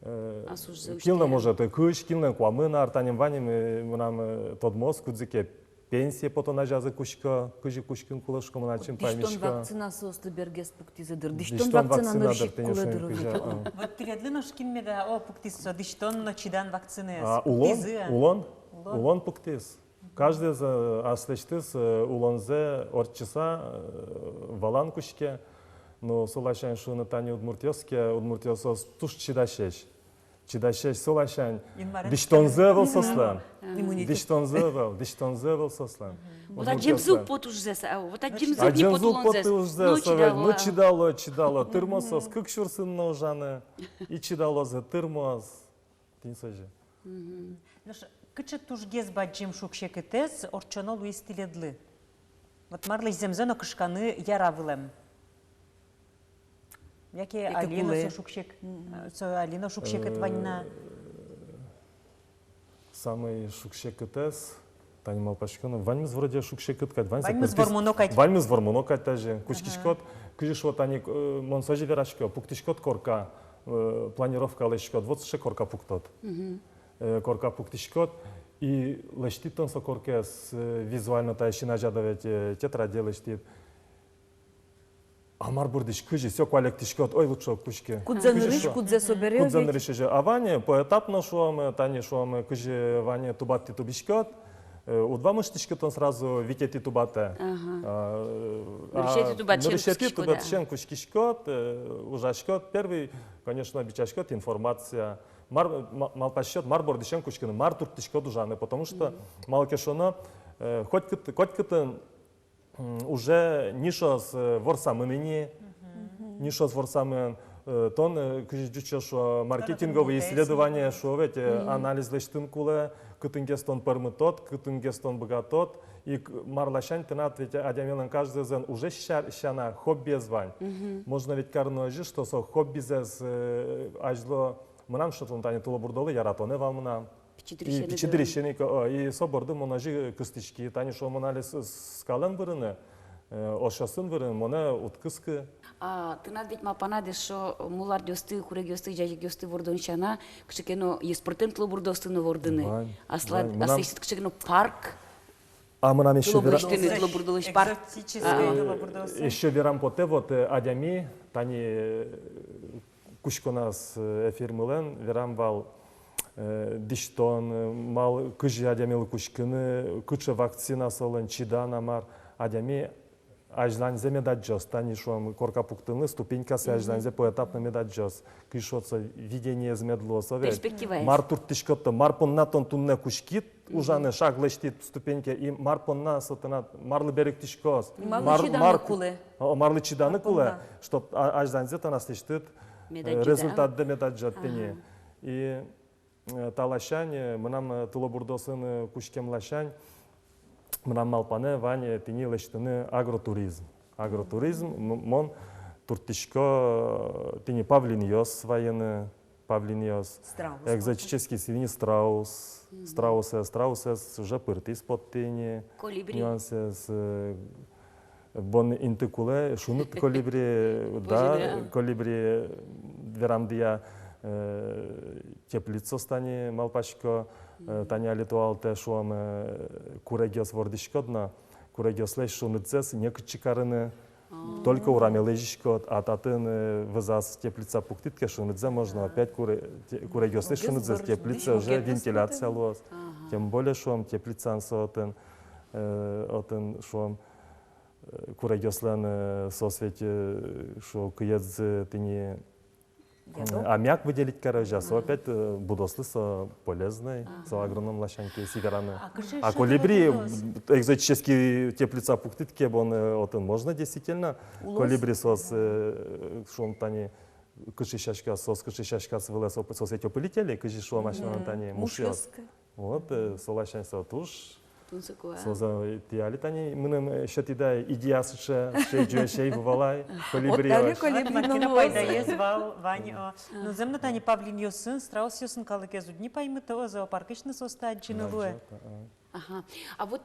Килны может кыш, килны куамын артанем ваним, мынам тодмоз кудзике пенсия потом жазы кушка, кыжы кушкин кулышко мыначин паймишка. Диштон вакцинасы осты бергес пуктизедер. Диштон вакцинаны ршик куледер. Вот тиредлы ношкин меда о пуктисо диштон ночидан вакцины. Улон пуктис. Каждый аслештис улонзе орчиса валан кушке, но солашань шуны тани удмуртиосос туш чидашеш. Чидашеш солашань диштонзе вел сослан. Диштонзе вел сослан. Вот аджемзу пот ужзеса, вот аджемзу не пот улонзес. Ну чидало, тырмосос, кык шурсын ножаны, и чидало за тырмос. Тинсажи. Кычы тужгез баджем шукшекетес орчоно Луис тиледлы. Вот марлыш земзено кышканы яравылем. Яке Алина шукшекет ванна. Самый шукшекетес, тани малпашканы, ваньмыз вроде шукшекет кать, ваньмыз вормонокать. Ваньмыз вормонокать даже, кучкишкот, кыжишот они монсажи верашко, пуктишкот корка, планировка лешкот, вот ше корка пуктот. Корка пуктишкот, и лештит он со корке с визуально тайшина жадовать тетради лештит. Амар бурдиш кыжи, все коллектишкот, ой лучше кушки. Кудзанырыш, кудзе собере. Кудзанырыш же, а ване поэтапно шуаме, тани шуаме кыжи ване тубатти тубишкот. У два мыштишкот он сразу витети тубате. Решети тубатчен кушкишкот, ужашкот. Первый, конечно, бичашкот, информация. Малпашкот, мар бордишен кушкины, мар туртишкот ужаны, потому что малкешона, хоть кыты уже нишос ворсамыны, нишос ворсамын, тон кыжичу, что маркетинговые исследования, что ведь анализ лештын куле, кытынгестон пармытот, кытынгестон богатот, и марлашань тынат ведь адямелан каждый зен уже щана хобби звань. Можно ведь карножи, что со хобби зез ажло, мынам что-то тани тулобурдолы яратоны вам мынам. Пичидрешенник, и соборды монажи кыстычки, тани шо монали скален вырыны, ошасын вырыны, моне уткыскы. Ты надо ведь мапанаде, что мулар дёсты, куре дёсты, джаджи дёсты вордончана, кшекено еспортен тлобурдосты на вордыны. Аслышит кшекено парк. А мынам еще верам поте, вот адями, тани кушконас эфирмылен, верам вал диштон, мал кыжи адямил кушкыны, кычы вакцина солын, чидан амар, адями ажланзе медаджос, тани шуам корка пуктыны, ступенькасы ажланзе поэтапно медаджос, кышотса видение змедлоса. Перспектива. Мар туртишкотто, мар поннатон тунне кушкит, ужаны шаг лештит ступеньке, и мар понна сотынат, марлы берег тишкос. Марлы чиданы куле. Марлы чиданы куле, что ажланзе тонас лештит, Медаджида, результат да медаджат тени. И талашань, мнам тулобурдосын кушкем лашань, мнам малпане вань тени лештыны агротуризм. Агротуризм, мон туртишко тени павлиньос военный, павлиньос, экзотический свиньи страус, страусес уже пыртис под тени, Колибри. нюансес, бон интекуле, шунут колибри, да, колибри верамдия теплицо стане малпачко, таня литуалте шуам курегиос вордишкодна, курегиос леш шунутцес, некчикарыны, только ураме лежишко, а татын вызас теплица пуктитке шунутзе можно опять курегиос леш шунутцес, теплица уже вентиляция лос. Тем более шуам теплица отен шуам курегиослен сосвете шо кыец тыни аммиак выделить, короче, опять будослы со полезной, со агроном лощанки, сигараны. А колибри, экзотический теплица пуктитке, он можно действительно, колибри сос шум тани, кышишашка сос, кышишашка свылес сос эти полетели, кышишо машина тани мушьёс. Вот, солощань со туш. Соза тиали тани, мыным шатида идеясы шей бывалай, колибри. Маткина пайда езвал Вань. Ну земна тани павлиньосын, страусьосын калыкезу дни паймыты зоопаркышны соста джинылуэ. Ага. А вот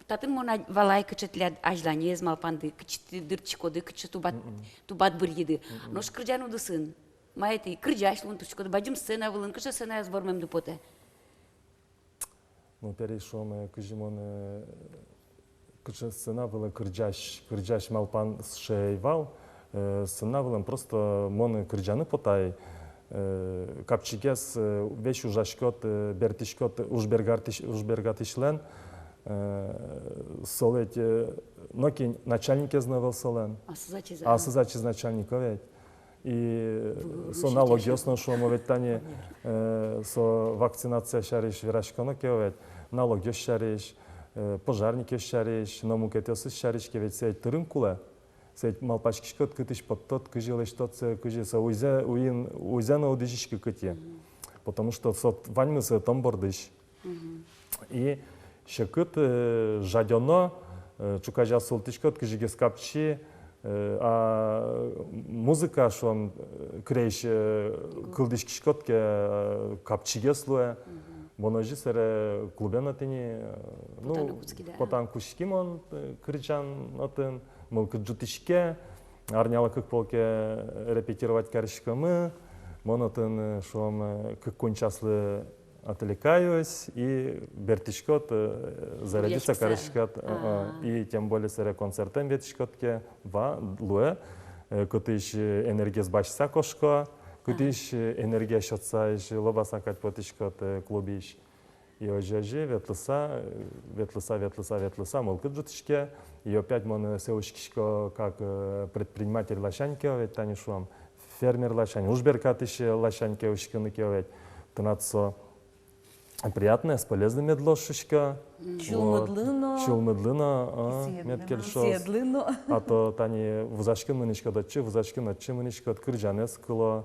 татын мона валай кычетлят ажлане из малпанды, кычты дырчикоды, кычы тубат бір еді. Нош кырджану дысын. Майты кырджаш лун тучкоды, бадим сцена вылын, кышы сцена я сбормем дупоте. Ну, перешел кыжимон кыжы сцена была кырджаш малпан шейвал, сцена была просто мон кырджаны потай, капчигес вещь ужашкот, бертишкот, ужбергатишлен, солеть, ноки начальник знавал солен, а созач из начальников. И со налогиосно шумо ведь тани со вакцинация шариш вирашконо кевет налогиос шариш пожарники шариш намукетеос шариш кевет сей тырынкула сей малпашкишкот кытыш подтот кыжилеш тот кыжи со уйзана удижишки кыти потому что со ваньмысы там бордыш и шекыт жадёно чукажа солтишкот кыжиге скапчи а музыка шон крейш кылдыш кишкотке капчиге слуе моножи сере клубена тени ну потан кушкимон кричан отын мол кыджутишке арняла как полке репетировать каршкамы монотын шом как кончаслы отвлекаюсь и бертишкот зарядиться карышкат и тем более сере концертен бертишкотке ва луэ кутыш энергия сбачса кошко кутыш энергия шатсаиш лобаса кать потишкот клубиш и ожежи ветлыса мол кыджутишке и опять мон сеушкишко как предприниматель лощаньке ведь танишуам фермер лощань ужберкатыш лощаньке ушкыныке ведь тынатсо приятная, с полезной медлошечка. Чулмедлина, медкельшос. А то тани вузашкин мыничка датчи, вузашкин отчи мыничка открыджанес кыло.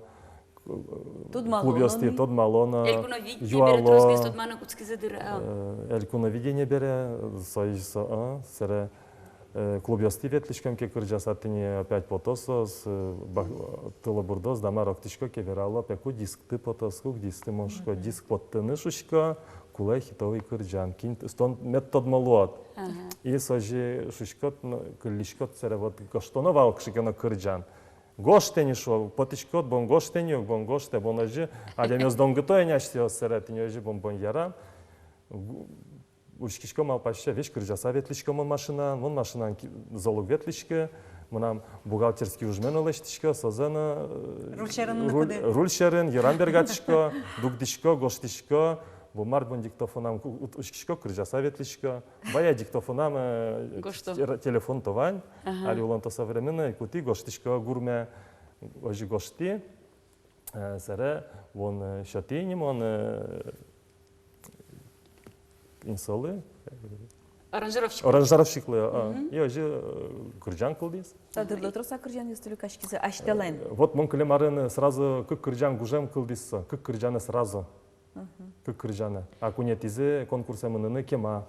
Клубёсти, тод малона, юало. Элькуна видение бере, союза, сере. Клубёсти ветлишкам ке кырджасатыни опять потосос, тылобурдос, дамар октишко кеверало, пеку диск ты потоску, диск мошко, диск подтынышушка, кулай хитовый кырджан, стон метод молот. И сожи шушкот, кылишкот сере вот гоштоно валкшикано кырджан. Гоштени шо, потишкот бон гоштени, бон гоште, бон ожи, а демёс донгытой няшти сере, тини ожи бон яра. Ушкишко малпаще вещь кырджаса ветлишко мон машина залог ветлишке, монам бухгалтерский ужмен лештишко, созена рульшерен, ерамбергатишко, дугдишко, гоштишко, бумар бон диктофонам ушкишко кырджаса ветлишко, бая диктофонам телефон товань, али уланто современный, кути гоштишко гурме, ожи гошти, сере вон шатиним, он инсолы, Аранжировщик. Аранжировщиклы. И уже кырджан кылдыз. Тадырлы тұрса кыржан естілі кашкизы ашталайн. Вот мон клемарын сразу как кырджан гужем кылдыз, как кырджаны сразу. Как кырджаны. А кунетизе конкурса мыныны кема,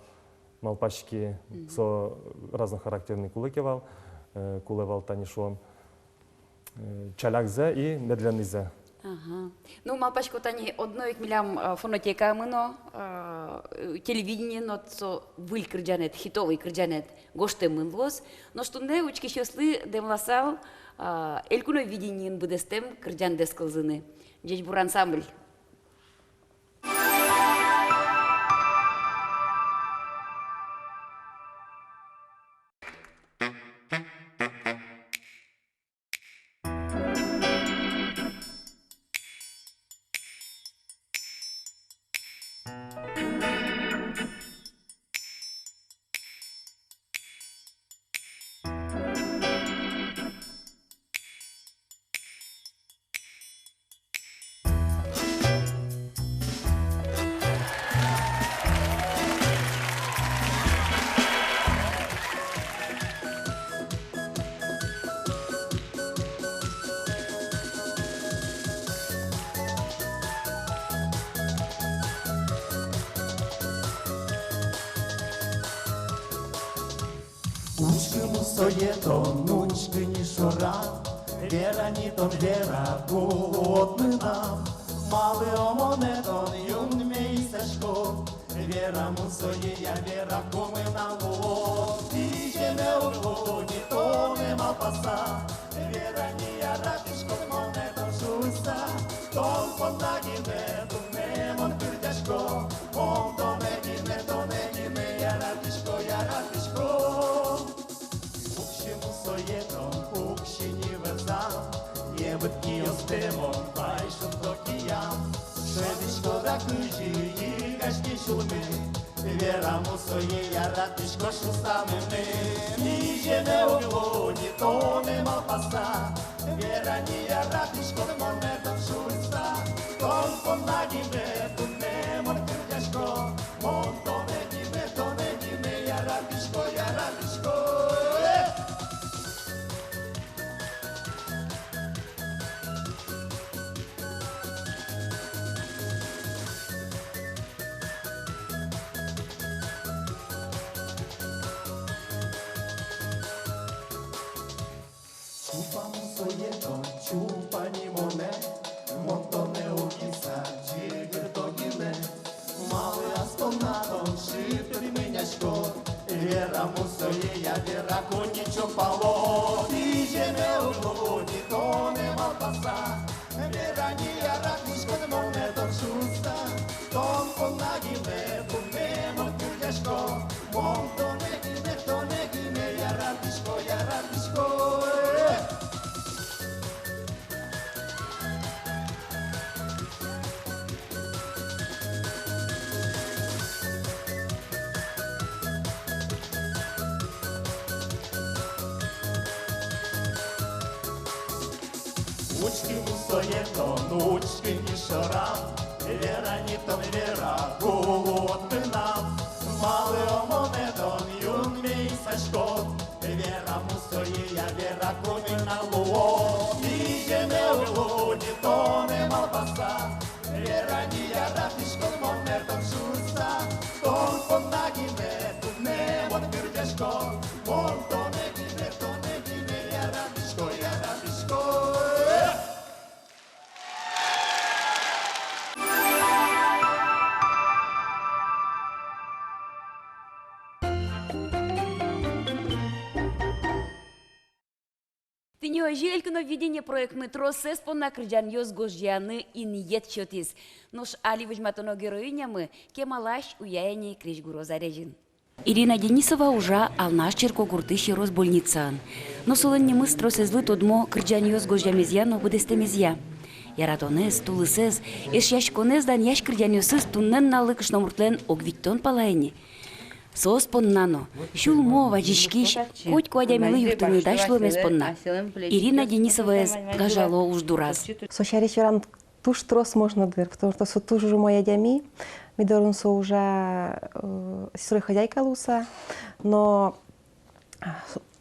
малпашки, со разнохарактерный кулыкевал, кулевал танишон, чалякзе и медленнизе. Ага. Ну, малпачко тани одной милям фонотека мыно, телевидение, но со выль кырджанет, хитовый кырджанет, гоште мынлос, но что не учки счастлы демласал, элькуно видение будестем кырджан дескалзыны. Здесь бур ансамбль. Учкому соето, нучка ни шора, вера ни тон вера, голоднина. Малый омонетон, юн мейсашко, вера му соея, вера коми на ло. Тиже не угло, ни то не мапаса, вера ни яратишко, монетон шуса. Тон поднагине, думне мон кырдяшко, он то не гине, яратишко, яратишко. Ебытки остемон, пайшын токиям, шедишко да кыжи, игашки шулмы, вера мусое, яратишко шустамыны. Ниже не угло, ни то не малпаса, вера ни яратишко, монетон шуста. Тон понагине, тунне мон кырдяшко, мон то не гине, яратишко, яратишко. Чупа ни моне, мото не угиса, чигр то гине. Малый астонадон, шипри меняшко, вера мусоея, вера коничо пало. Тиже не угло, ни то не малпаса, вера ни яратишко, не монетон шуста. Тон понагине, пуне мон кырдяшко, мон то не гине, яратишко, яратишко. Учки мусоето, нучки ни шора, вера ни тон вера, голоднина. Малый омонетон, юн мейсашко, вера мусоея, вера комина луо. Ниже не угло, ни то не малпаса, вера ни яратишко, монетон шуста. Тон понагине, тунне мон кырдяшко, мон то не гине, яратишко, яратишко. Тиньо желькино видение проект метро сеспон на крыджан ёс гожьяны и ниет чотис. Нож али выжматоно героинями кемалаш уяяни крижгуро зарежин. Ирина Денисова уже алнаш черко гуртыши розбольницан. Но солонне мы стросезлы тодмо крыджан ёс гожьямезья но будестемезья. Яратонез, тулысез, эш яшконез дан яш крыджан ёсыз туннен налыкыш номуртлен огвиттон палайни. Соспон нано, шулмо вадишкиш, хоть квадямилы юртыны дашло меспонна. Ирина Денисова гажало уж дураз. Сошариш верам туш трос можно дыр, потому что со туш уже моя дями, ми дорун со уже сестрой хозяйка луса, но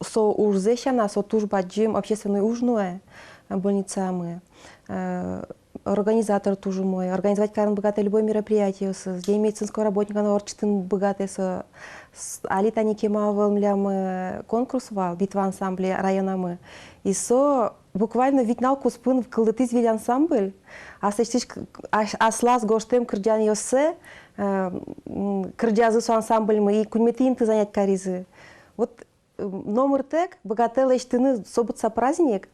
со уж зещана, со туш баджим общественный ужное больница мы. Организатор тоже мой, организовать карн богатое любое мероприятие, с день медицинского работника на орчтын богатый, с алита никемавал млям конкурс вал, битва ансамбле района мы. И со буквально виднал куспын в кылдытыз вил ансамбль, а сечтиш аслас гоштем кырджан йосе, кырджазы со ансамбль мы, и кунметин ты занять каризы. Вот номер тек, богатый лечтыны, событца праздник,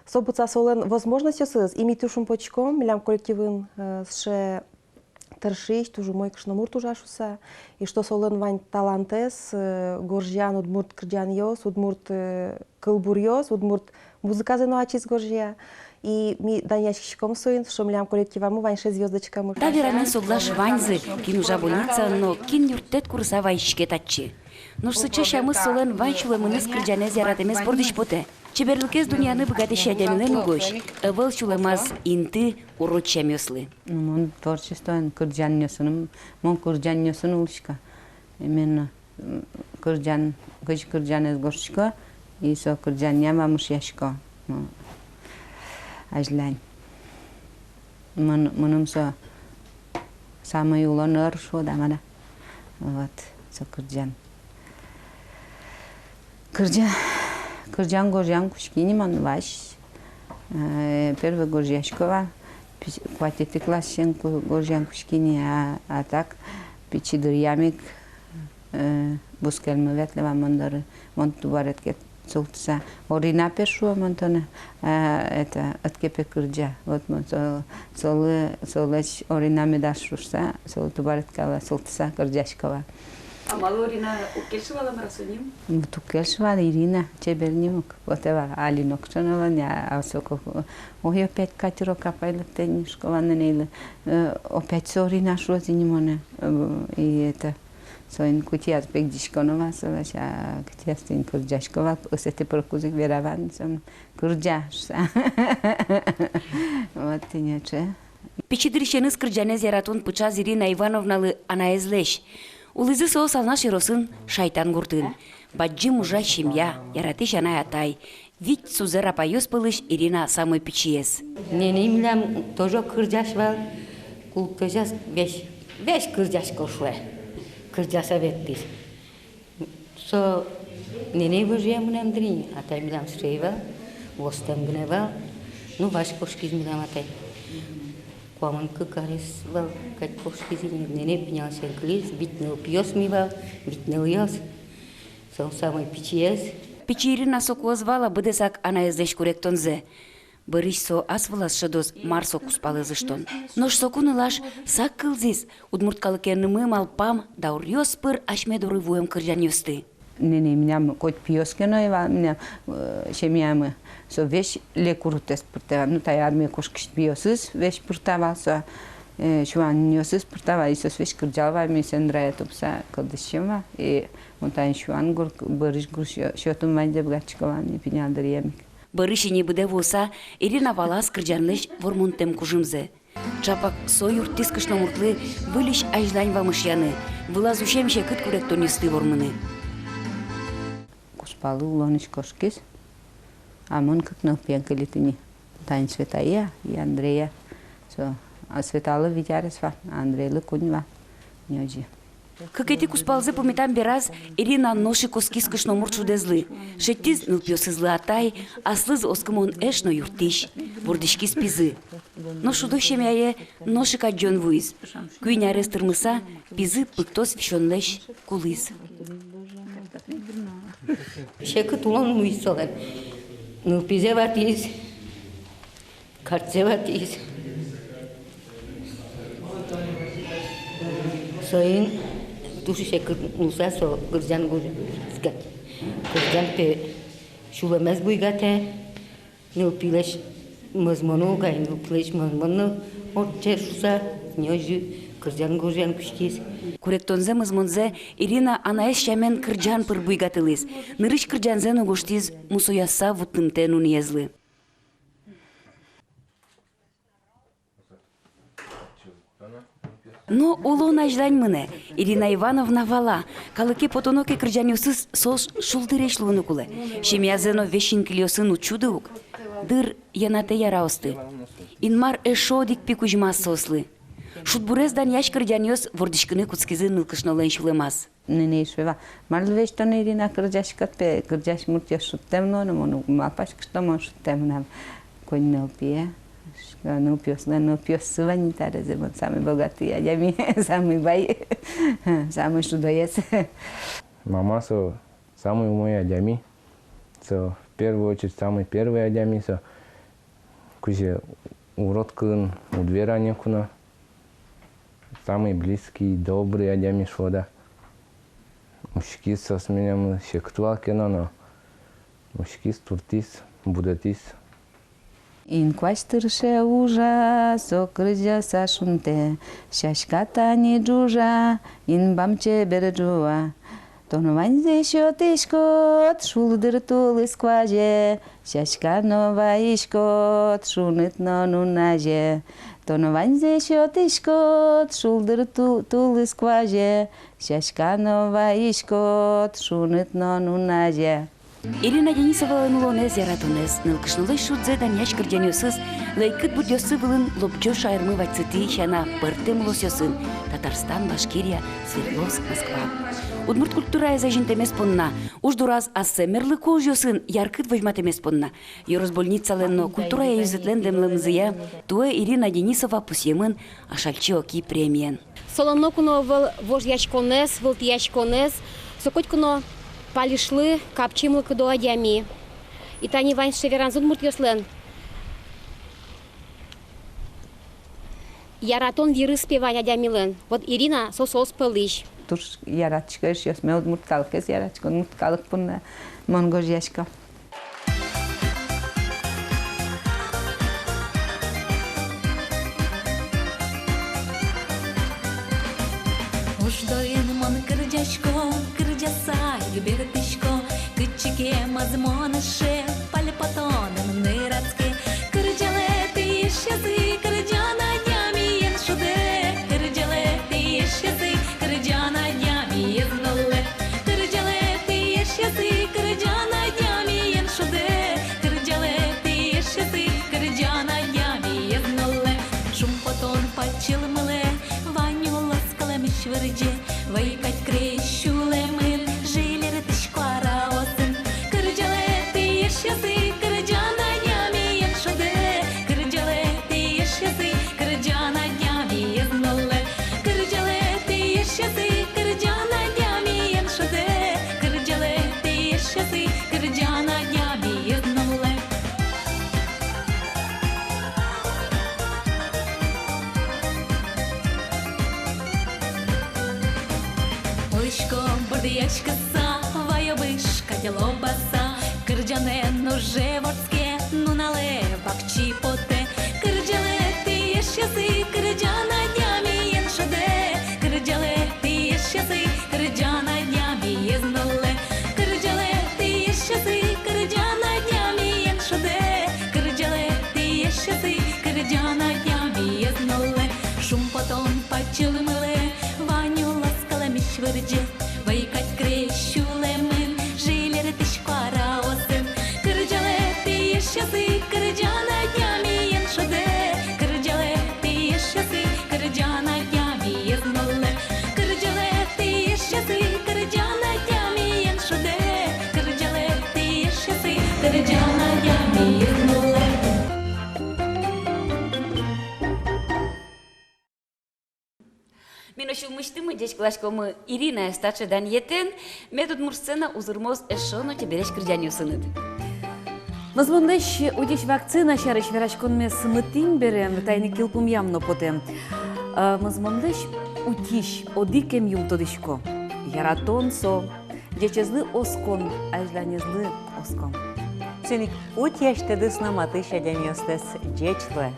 событца солен возможность осыз, и митюшум почком, милям коллективын ше тыршиш, тужу мой кшномур тужашуса, и что солен вань талантес, горжьян, удмурт кырджан йос, удмурт кылбур йос, удмурт музыка зенуачис горжья, и ми даняшком соин, что милям коллективаму вань ше звездочкам. Та верамен соглаш ваньзы, кин уже больница, но кин юртет курса вайшке татчи. Но ж сычаша мы солен ванчулы мы скрджане зяратемес бордыш поте. Чеберлыкез дунияны богатыша дямилен угош, эвел чулемаз инты урочча мёслы. Мон творчествен кырджан нёсуным, мон кырджан нёсын улшка. Именно кырджан, кырджан из горшка, и со кырджан яма мушьяшка. Ажлань. Моным со самый улонор шо дамада. Вот, со кырджан. Кырджан горжан кушкини ман ваш. Первый горжяшкова. Квартеты классен горжан кушкини, а так пичидыр ямик бускелмы ветлева мандары монту баретке солтса. Орина першуа монтона это откепе кырджа. Вот мон солыч орина медашушса, солту бареткала солтса кырджашкова. А малорина укешвала марасуним? Укешвала Ирина Чебернимук. Вот это Али Нокчанова, а соко. Ой, опять катеро капайла тенишкова на ней. Опять сорина шрозинимоне. И это соин кутият пегдишконова, солаша кутият стин курджашкова. Усете прокузик вераван, сам курджаш. Вот и нече. Пичидришены скрджане зяратун пычаз Ирина Ивановналы анаезлеш. Улызы соос алнаш иросын шайтан гуртын. Баджи мужа семья, яратыш ана атай. Ведь сузера поёс пылыш Ирина самый печиес. Нене милям тоже кырджашвал. Култожас весь кырджаш кошле. Кырджаса веттис. Со нене божья мунам дрин. Атай милям срейвал. Востам гневал. Ну ваш кошкиз милям атай. Куаман кыкарис вал, кать кошки зелень, нене пенял сенклис, битнел пьёс мивал, битнел ёс, сон самый печиес. Печи Ирина соку звала быдесак анаездеш корректонзе. Бырыш со асвылас шедос марсо куспалы зыштон. Нош сокуны лаш сак кылзис, удмурткалыкенымы малпам, даур ёс пыр ашмедуры вуем кыржан ёсты. Нене меня кот пьёскено, меня семьямы. Со вещь лекурутес пуртава, ну тай армия кошкиш пьёсыз, вещь пуртава, со шуан нёсыз пуртава, и со вещь кырджалва, ми сендрая тупса кылдышчева, и он тай шуан гур бырыш гур шотун майде бгачкован, и пенялдыр ямик. Бырышини быде волса, Ирина валас кырджанлыш вормунтем кужымзе. Чапак со юртис кышномуртлы вылиш ажлань вамышьяны, вылазушемше кыт куректонисты вормыны. Куспалы улоныш кошкис. А мон как на пьянкалитыни. Тань Светая и Андрея. А Светала Витяресва, а Андрей Куньва. Нёджи. Как эти куспалзы пометам бераз, Ирина ноши коски скышно мурчудезлы. Шеттиз нылпёсызлы атай, аслыз оскамон эшно юртиш, бурдышки спизы. Но шудощемяе ноши каджон вуиз. Куйнярес тырмыса, пизы пыктос вщонлеш кулиз. Шекы тулон муйсалар. Ну, пизе ватиз, карце ватиз. Соин, туши шекы нуса со кырджан гурскат. Кырджан пе шулемез буйгате, ну пилеш мазмону гай, ну пилеш мазмону отче шуса, нёжи кырджан гуржан кушкиз. Куректонзе мызмонзе Ирина анаэс шамен кырджан пыр буйгатылыз. Нырыш кырджанзе ногоштиз мусояса вуттынтен униезлы. Но улона ждань мыне, Ирина Ивановна вала, калыке потоноке кырджанёсыз сос шулдырешлуыны кулы. Шемязено вещин килиосын учудыук. Дыр янате яраосты. Инмар эшодик пикужмас сослы. Шутбурездан яш кырджанёс вордишкыны куцкизы нылкышнолен шулемас. Нынешвева. Марлвештон Ирина кырджашкатпе, кырджаш муртя шуттемно, мону мапашкыштомо шуттемнам. Коннелпие. Ну, пьёс сывани тарезе, вот самый богатый, а я самый бай, самый шудоец. Мама самый мой адями, в первую очередь самый первый адями, кузе урод кын, удверание куна, самый близкий, добрый адями шода. Мужики с меня шектуал кенано, мужики стуртис, будетис. Инквастырше ужа, сокрыжа сашунте, шашката не джужа, инбамче берджуа. Тонуванзе шотишкот, шулдыр тулы скваже, шашка нова ишкот, шунит нонунаже. Тонуванзе шотишкот, шулдыр тулы скваже, шашка нова ишкот, шунит нонунаже. Ирина Денисова нулонез яратонез, нылкышнылы шудзе даняш кырджанёсыз, лайкыт будёсы былын лобджо шайрмы вайцыты шана пыртым лосёсын, Татарстан, Башкирия, Свердловск, Москва. Удмурт культура езажинтемес понна, уждураз ассемерлы кожёсын яркыт вожматемес понна. Yorosбольницаленно культура юзетлендем лымзыя, туэ Ирина Денисова пусьемын ашальчи оки премиен. Солоно куно вож ячконез, вылт ячконез, сокоть куно палишлы капчимлы кудо адями. И тани вань шеверанзун муртьослен. Яратон виры спевань адямилен. Вот Ирина сосос пылыш. Туш яратчка еш мел мурткалкес яратчка мурткалык пунна монгожяшка. Уждоин мон кырджашко, кырджаса гибертишко, кычике мазмонаше, пальпатоным нырацке, кырджалеты ещезы, кырджана дями еншуде, кырджалеты ещезы, кырджана дями езнуле, кырджалеты ещезы, кырджана дями еншуде, кырджалеты ещезы, кырджана дями езнуле, шумпотон пачилмыле, Швырже, вайкать крещуле мын, жилер тышкуара осын. Кырджалеты ещезы, кырджана дями еншуде, кырджалеты ещезы, кырджана дями езнуле, кырджалеты ещезы, кырджана дями еншуде, кырджалеты ещезы, кырджана дями езнуле. Ойшко бордияшкаса, вайобышка делобаса, кырджанен уже ворске, ну нале бакчи поте, кырджалеты ещезы, кырджана дями еншуде, кырджалеты ещезы, кырджана дями езнуле, кырджалеты ещезы, кырджана дями еншуде, кырджалеты ещезы, кырджана дями езнуле, шум потом почилмыле, ваню ласкалами швырже, вайкать крещуле мын, жилер тышкуара осын, кырджалеты ещезы, кырджана дями еншуде, кырджалеты ещезы, кырджана дями езнуле, кырджалеты ещезы, кырджана дями еншуде, кырджалеты ещезы, кырджана дями езнуле. Миношумыштымы дечклашкомы Ирина стачадан етен, метод мурсцена узырмоз эшоно тебереш кырджанёсыныд. Мазмондеш удеш вакцина шарыш верашконме сымытим берем, тайны килпум ямно потем. Мазмондеш утиш одикем юм тодишко. Яратон со, дечезлы оскон, ажланезлы оскон. Сеник ут яштеды снаматы шадянёстес дечлы.